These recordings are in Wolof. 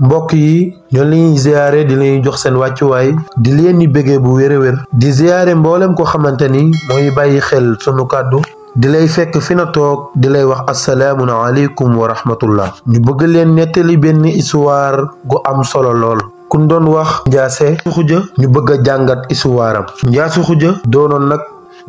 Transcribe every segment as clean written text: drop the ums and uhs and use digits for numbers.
mbokk yi ñoo leen ziaré di leen jox seen wàccuwaay di leen ni bëggee bu wéré wér di ziaré mboolem ko xamanteni moy bayyi xel sunu kàddu di lay fekk fi na toog di lay wax assalaamu alaykum wa rahmatullah ñu bëgg leen nettali benn histoire gu am solo lool kun doon wax Njaase Xuja ñu bëgg jàngat histoire am Njaase Xuja doonoon nag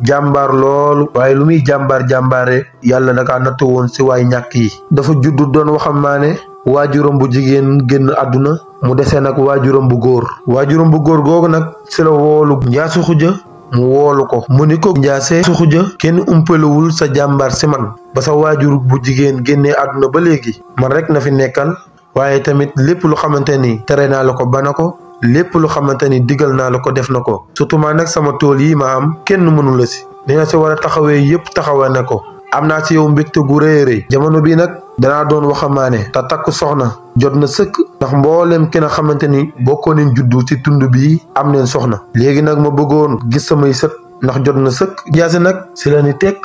jàmbaar lool waaye lu muy jàmbaare yàlla naka natt woon si waay ñàkk yi dafa juddu doon waxambaane waajuram bu jigéen génn àdduna mu desee nag waajuram bu góor googu nag si la woolu Njaase Xuja mu woolu ko mu ni ko Njaase Xuja kenn umpalewul sa jàmbaar si man ba sa waajur bu jigéen génnee àdduna ba léegi man rek na fi nekkal waaye tamit lépp lu xamante ni tere naa la ko bana ko lépp lu xamante ni digal naa la ko def na ko surtout maa nag sama tool yi ma am kenn mënu la si ni nga si war a taxawee yépp taxawee na ko am naa si yow mbégte gu rëy rëy jamono bi nag danaa doon waxamaane te takk soxna jot na sëkk ndax mboolem ki nga xamante ni bokkoo neen juddu ci tund bi am neen soxna léegi nag ma bëggoon gis samay sët ndax jot na sëkk Njaase nag si la ni tekk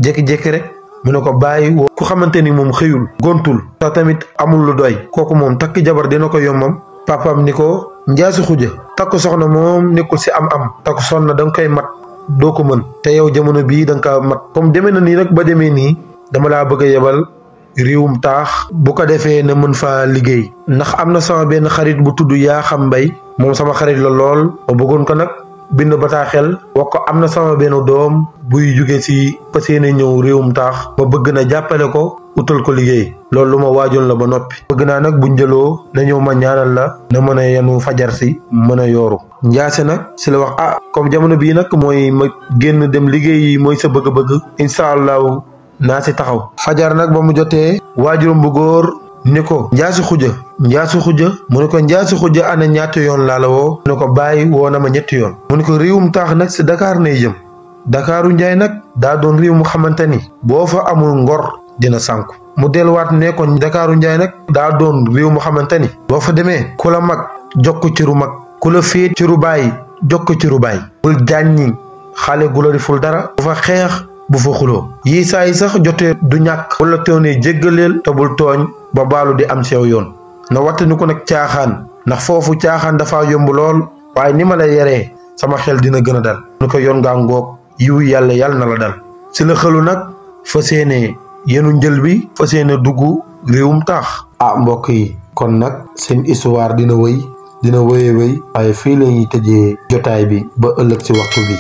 jékki-jékki rek mu ne ko bàyyi ku xamante ni moom xëyul gontul te tamit amul lu doy kooku moom takk jabar dina ko yombam papam ni ko Njaase Xuja takk soxna moom nekkul si am takk soxna danga koy mat doo ko mën te yow jamono bii danga kaa mat comme demee na nii rek ba demee nii dama laa bëgg a yebal réewum taax bu ko defee na mën faa liggéey ndax am na sama benn xarit bu tudd Yakham Mbaye moom sama xarit la lool ma bëggoon ko nag bind bataaxel wax ko am na sama benn doom buy jóge ci fas yéene ñëw réewum taax ma bëgg na jàppale ko utal ko liggéey loolu lu ma waajoon la ba noppi bëgg naa nag bu njëloo na ñëw ma ñaanal la na mën a yenu fajar si mën a yooru Njaase nag si la wax comme jamono bii nag mooy ma génn dem liggéey mooy sa bëgg-bëgg incha allahu naa si taxaw fajar nag ba mu jotee waajuram bu góor ni ko Njaase Xuja mu ne ko Njaase Xuja ana ñaata yoon laa la woo mu ne ko bàyyi woo na ma ñetti yoon mu ne ko réewum taax nag si Dakar nay jëm Dakaaru Njaay nag daa doon réew mu xamante ni boo fa amul ngor dina sànku mu delluwaat ne ko Dakaaru Njaay nag daa doon réew mu xamante ni boo fa demee ku la mag jox ko ciru mag ku la féet ciru baay jox ko ciru baay bul jàññi xale gu la deful dara bu fa xeex bu fa xuloo yii saa yi sax jotee du ñàkk wala teewne jéggaleel te bul tooñ ba baalu di am sew yoon na wattani ko nag caaxaan ndax foofu caaxaan dafa yomb lool waaye ni ma la yaree sama xel dina gën a dal nu ko yoon ngaa ngoog yiwu yàlla na la dal si la xëlu nag fas yéene yenu njël bi fas yéene dugg réewum taax mbokk yi kon nag seen histoire dina wéy waaye fii la ñuy tëjee jotaay bi ba ëllëg ci waxtu bi